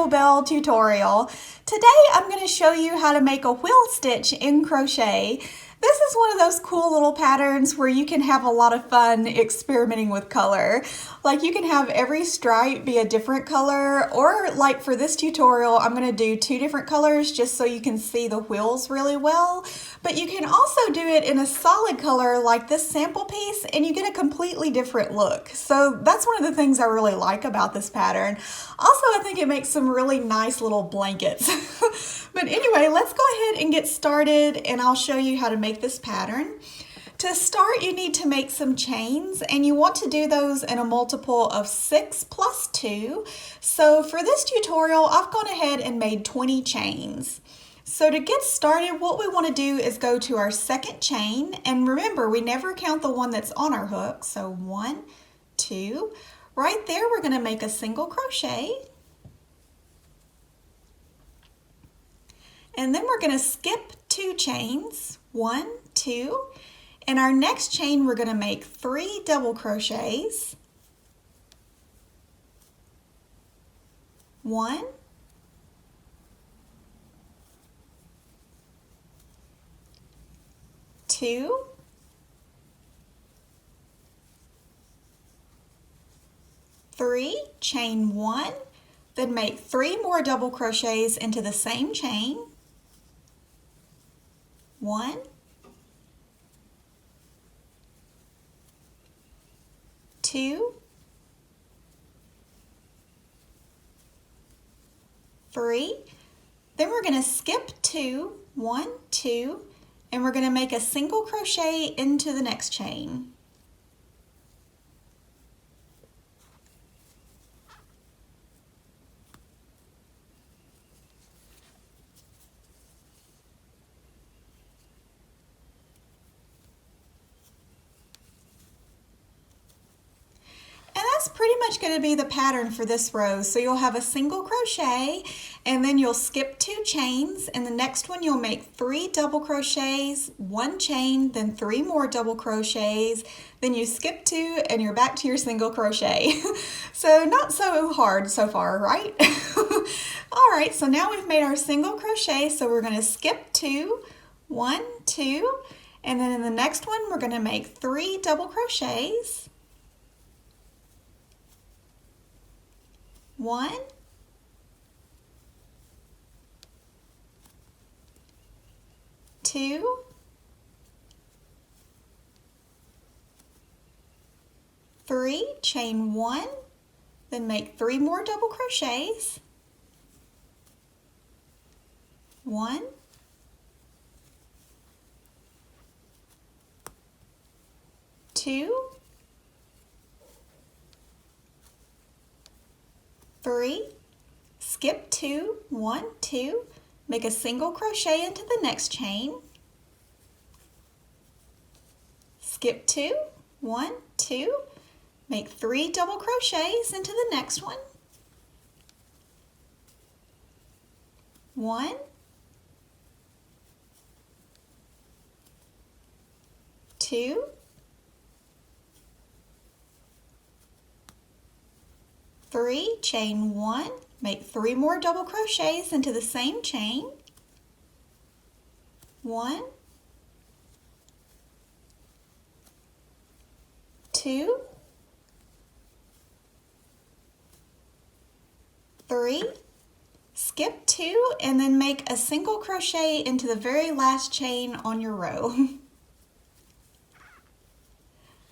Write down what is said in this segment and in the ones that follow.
Jingle Bell tutorial. Today I'm going to show you how to make a wheel stitch in crochet. This is one of those cool little patterns where you can have a lot of fun experimenting with color. Like you can have every stripe be a different color, or like for this tutorial I'm going to do 2 different colors just so you can see the wheels really well. But you can also do it in a solid color like this sample piece and you get a completely different look. So that's one of the things I really like about this pattern. Also, I think it makes some really nice little blankets. But anyway, let's go ahead and get started and I'll show you how to make this pattern. To start, you need to make some chains and you want to do those in a multiple of 6 plus 2. So for this tutorial, I've gone ahead and made 20 chains. So to get started, what we want to do is go to our second chain, and remember, we never count the one that's on our hook. So 1, 2, right there we're going to make a single crochet. And then we're going to skip 2 chains, 1, 2, and our next chain we're going to make 3 double crochets, 1, 2, 3, chain 1, then make 3 more double crochets into the same chain, 1, 2, 3, then we're going to skip 2, 1, 2, and we're going to make a single crochet into the next chain. That's pretty much going to be the pattern for this row. So you'll have a single crochet and then you'll skip 2 chains, and the next one you'll make 3 double crochets, 1 chain, then 3 more double crochets, then you skip 2 and you're back to your single crochet. So not so hard so far, right? Alright, so now we've made our single crochet, so we're going to skip 2, 1, 2, and then in the next one we're going to make 3 double crochets, 1, 2, 3, chain 1, then make 3 more double crochets, 1, 2, 3, skip 2, 1, 2, make a single crochet into the next chain, skip 2, 1, 2, make 3 double crochets into the next one, 1, 2, 3, chain 1, make 3 more double crochets into the same chain, 1, 2, 3, skip 2, and then make a single crochet into the very last chain on your row.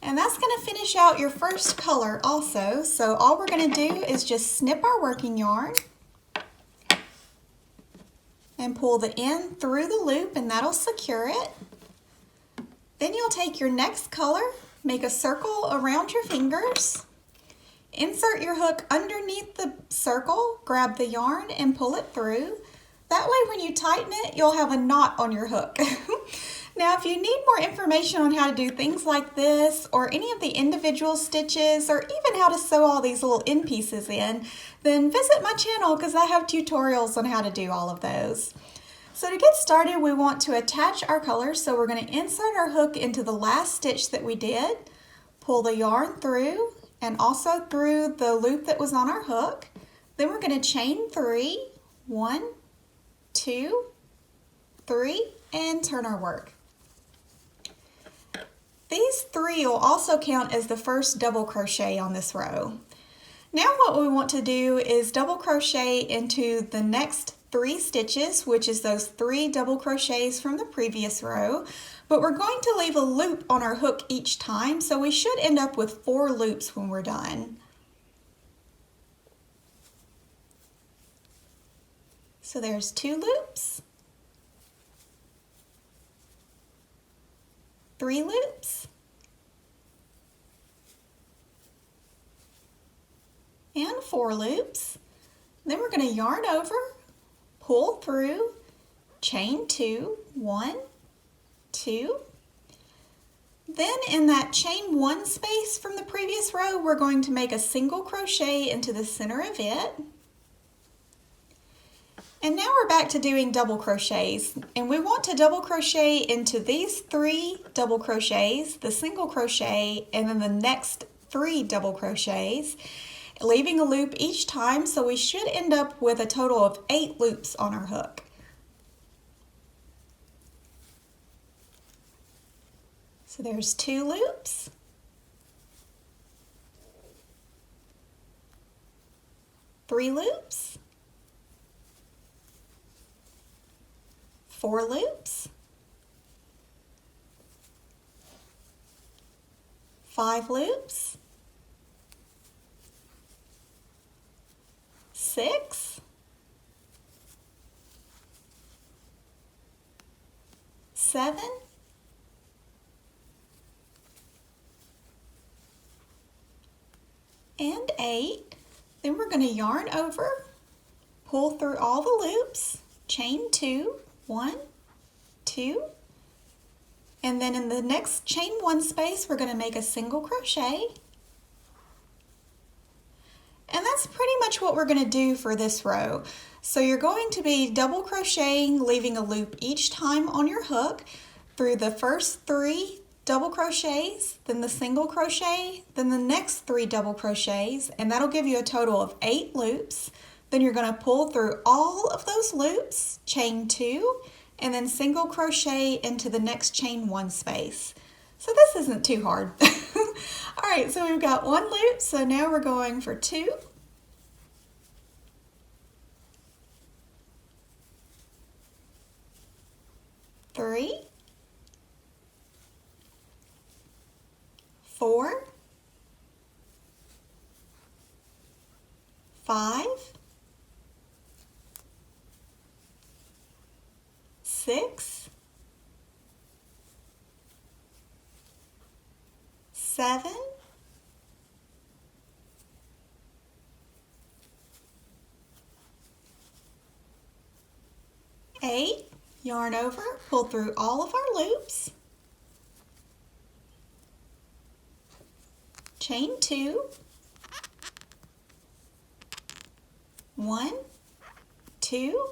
And that's going to finish out your first color also. So all we're going to do is just snip our working yarn and pull the end through the loop, and that'll secure it. Then you'll take your next color, make a circle around your fingers, insert your hook underneath the circle, grab the yarn and pull it through. That way when you tighten it, you'll have a knot on your hook. Now, if you need more information on how to do things like this, or any of the individual stitches, or even how to sew all these little end pieces in, then visit my channel because I have tutorials on how to do all of those. So to get started, we want to attach our colors. So we're going to insert our hook into the last stitch that we did, pull the yarn through, and also through the loop that was on our hook. Then we're going to chain 3, 1, 2, 3, and turn our work. These 3 will also count as the first double crochet on this row. Now what we want to do is double crochet into the next 3 stitches, which is those 3 double crochets from the previous row, but we're going to leave a loop on our hook each time, so we should end up with 4 loops when we're done. So there's 2 loops, 3 loops, and 4 loops. Then we're going to yarn over, pull through, chain 2, 1, 2. Then in that chain 1 space from the previous row, we're going to make a single crochet into the center of it. And now we're back to doing double crochets, and we want to double crochet into these 3 double crochets, the single crochet, and then the next 3 double crochets, leaving a loop each time, so we should end up with a total of 8 loops on our hook. So there's 2 loops, 3 loops, 4 loops, 5 loops, 6, 7, and 8. Then we're going to yarn over, pull through all the loops, chain 2, 1, 2, and then in the next chain 1 space we're going to make a single crochet. And that's pretty much what we're going to do for this row. So you're going to be double crocheting, leaving a loop each time on your hook through the first 3 double crochets, then the single crochet, then the next 3 double crochets, and that'll give you a total of 8 loops. Then you're going to pull through all of those loops, chain 2, and then single crochet into the next chain 1 space. So this isn't too hard. All right, so we've got 1 loop, so now we're going for 2, 3, 4, 5, 6, 7, 8, yarn over, pull through all of our loops, chain 2, 1, 2,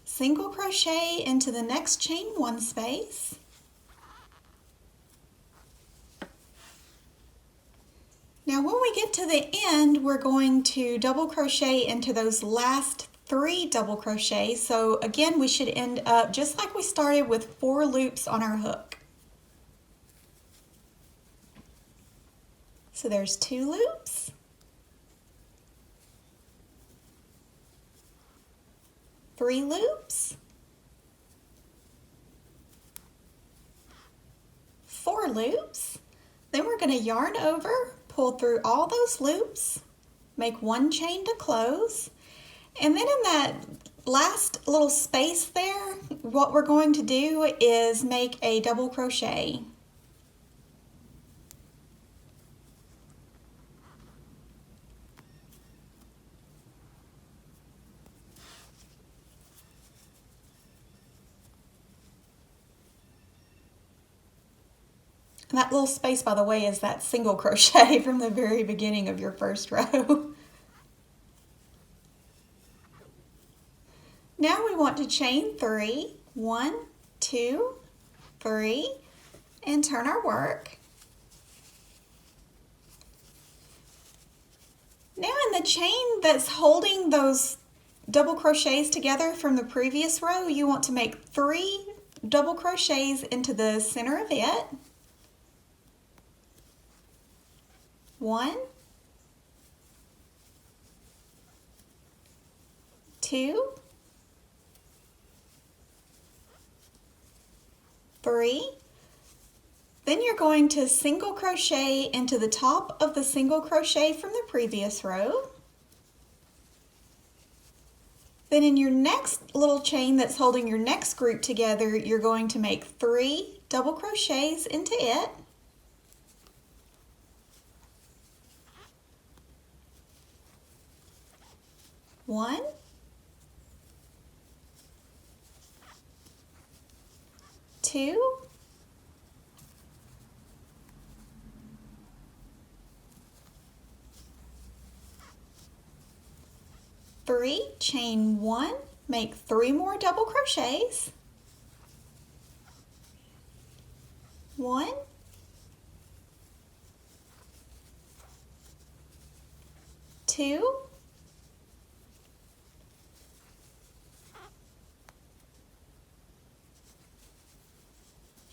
single crochet into the next chain 1 space, now when we get to the end, we're going to double crochet into those last 3 double crochets. So again, we should end up just like we started with 4 loops on our hook. So there's 2 loops, 3 loops, 4 loops, then we're going to yarn over, pull through all those loops, make 1 chain to close, and then in that last little space there, what we're going to do is make a double crochet. And that little space, by the way, is that single crochet from the very beginning of your first row. Now we want to chain 3, 1, 2, 3, and turn our work. Now in the chain that's holding those double crochets together from the previous row, you want to make 3 double crochets into the center of it. 1, 2, 3. Then you're going to single crochet into the top of the single crochet from the previous row. Then in your next little chain that's holding your next group together, you're going to make 3 double crochets into it. 1, 2, 3, chain 1, make 3 more double crochets. 1, 2,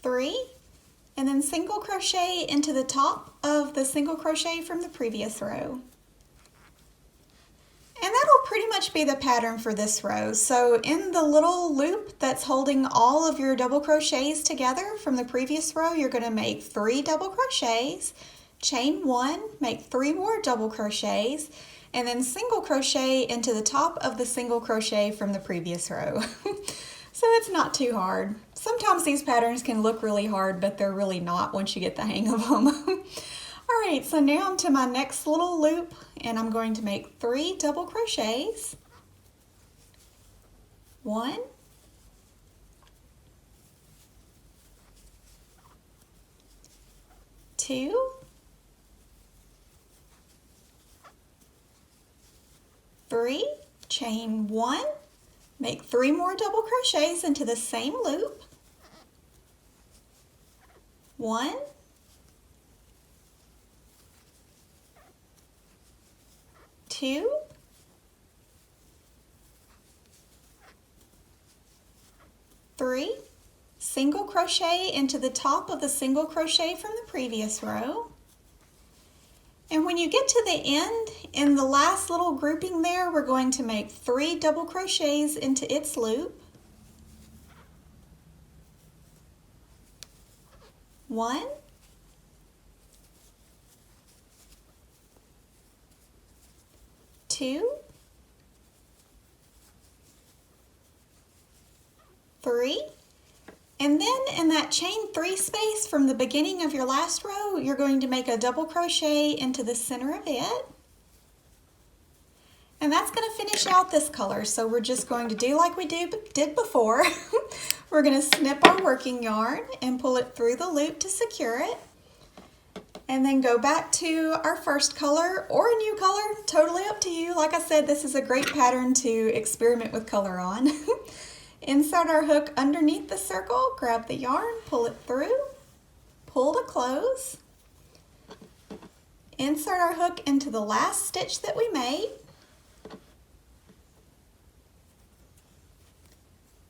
3, and then single crochet into the top of the single crochet from the previous row. And that'll pretty much be the pattern for this row. So in the little loop that's holding all of your double crochets together from the previous row, you're going to make 3 double crochets, chain 1, make 3 more double crochets, and then single crochet into the top of the single crochet from the previous row. So it's not too hard. Sometimes these patterns can look really hard, but they're really not once you get the hang of them. All right, so now I'm to my next little loop, and I'm going to make 3 double crochets. 1, 2, 3, chain 1, make 3 more double crochets into the same loop. 1, 2, 3, single crochet into the top of the single crochet from the previous row. And when you get to the end, in the last little grouping there, we're going to make 3 double crochets into its loop. 1, 2, 3, and then in that chain 3 space from the beginning of your last row, you're going to make a double crochet into the center of it. And that's going to finish out this color. So we're just going to do like we did before. We're going to snip our working yarn and pull it through the loop to secure it. And then go back to our first color or a new color, totally up to you. Like I said, this is a great pattern to experiment with color on. Insert our hook underneath the circle, grab the yarn, pull it through, pull to close. Insert our hook into the last stitch that we made.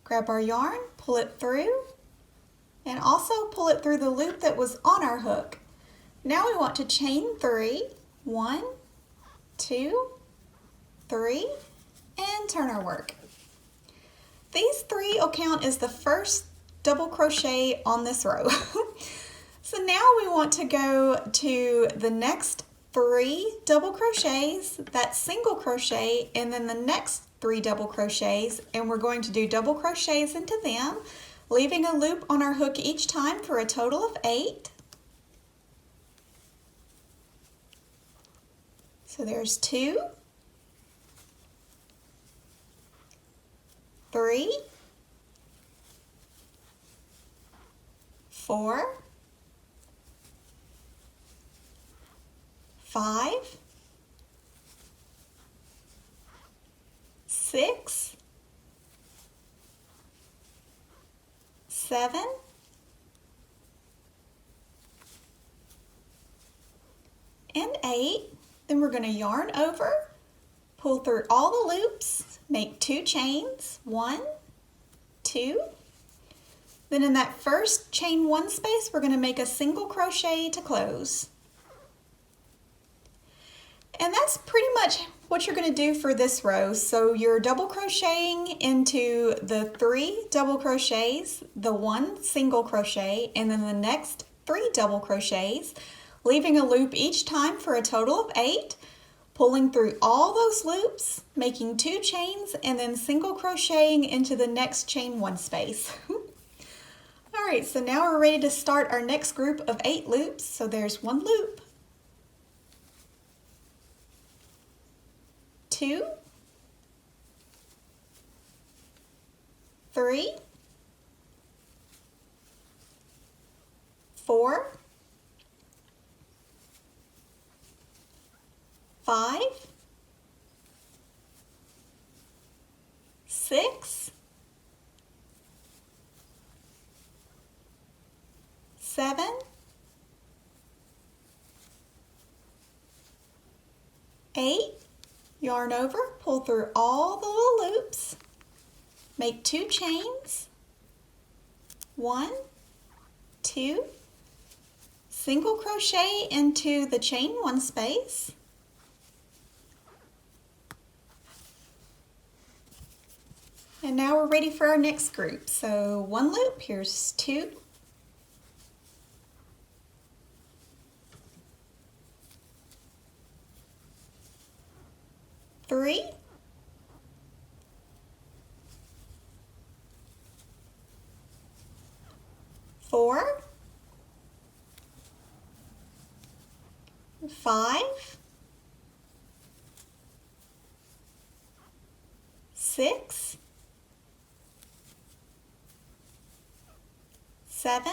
Grab our yarn, pull it through, and also pull it through the loop that was on our hook. Now we want to chain 3, 1, 2, 3, and turn our work. These 3 will count as the first double crochet on this row. So now we want to go to the next 3 double crochets, that single crochet, and then the next 3 double crochets, and we're going to do double crochets into them, leaving a loop on our hook each time for a total of 8. So there's 2, 3, 4, 5, 6, 7, and 8. Then we're going to yarn over, pull through all the loops, make 2 chains, 1, 2. Then in that first chain 1 space, we're going to make a single crochet to close. And that's pretty much what you're going to do for this row. So you're double crocheting into the 3 double crochets, the 1 single crochet, and then the next 3 double crochets, leaving a loop each time for a total of 8, pulling through all those loops, making 2 chains, and then single crocheting into the next chain 1 space. All right, so now we're ready to start our next group of 8 loops. So there's 1 loop, 2, 3, 4, 5, 6, 7, 8, yarn over, pull through all the little loops, make 2 chains, 1, 2, single crochet into the chain 1 space, and now we're ready for our next group. So 1 loop, here's 2, 3, 4, 5, 6, 7,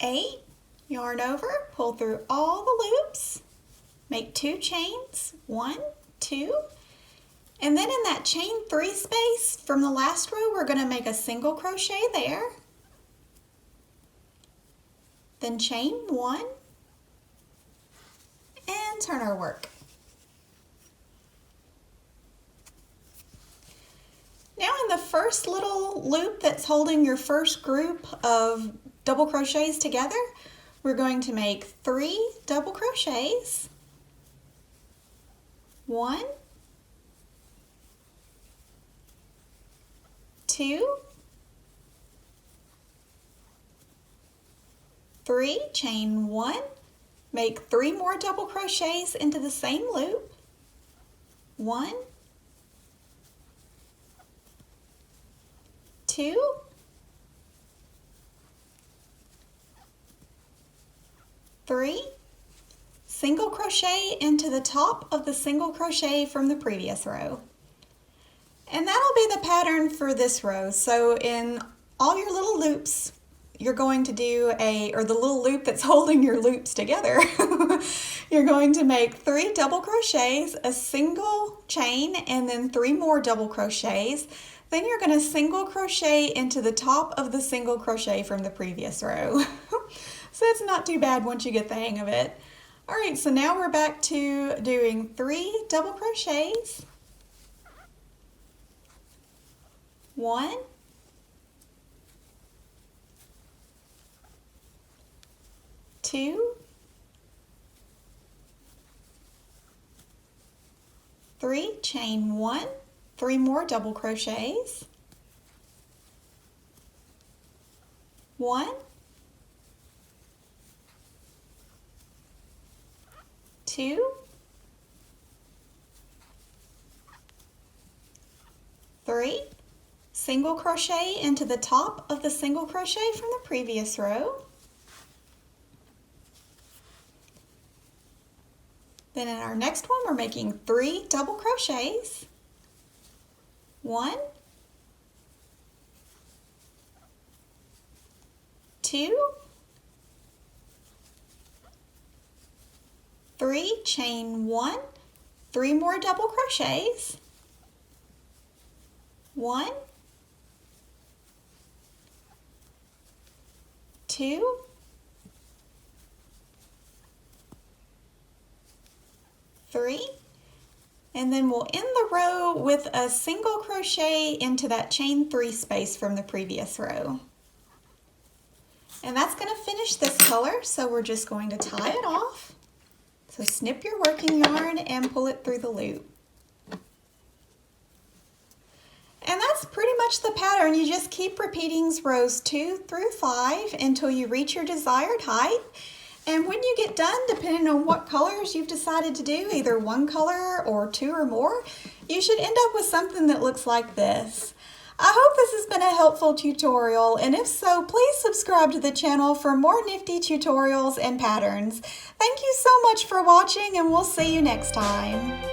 8, yarn over, pull through all the loops, make 2 chains, 1, 2, and then in that chain 3 space from the last row, we're going to make a single crochet there, then chain 1, and turn our work. Now in the first little loop that's holding your first group of double crochets together, we're going to make 3 double crochets, 1, 2, 3, chain 1, make 3 more double crochets into the same loop, 1, 2, 3, single crochet into the top of the single crochet from the previous row. And that'll be the pattern for this row. So in all your little loops, you're going to do or the little loop that's holding your loops together, you're going to make 3 double crochets, a single chain, and then 3 more double crochets. Then you're going to single crochet into the top of the single crochet from the previous row. So it's not too bad once you get the hang of it. All right, so now we're back to doing 3 double crochets. 1, 2, 3, chain 1, 3 more double crochets, 1, 2, 3, single crochet into the top of the single crochet from the previous row. Then in our next one, we're making 3 double crochets. 1, 2, 3, chain 1, 3 more double crochets, 1, 2, 3, and then we'll end the row with a single crochet into that chain 3 space from the previous row. And that's going to finish this color, so we're just going to tie it off. So snip your working yarn and pull it through the loop. And that's pretty much the pattern. You just keep repeating rows 2 through 5 until you reach your desired height. And when you get done, depending on what colors you've decided to do, either one color or 2 or more, you should end up with something that looks like this. I hope this has been a helpful tutorial, and if so, please subscribe to the channel for more nifty tutorials and patterns. Thank you so much for watching, and we'll see you next time.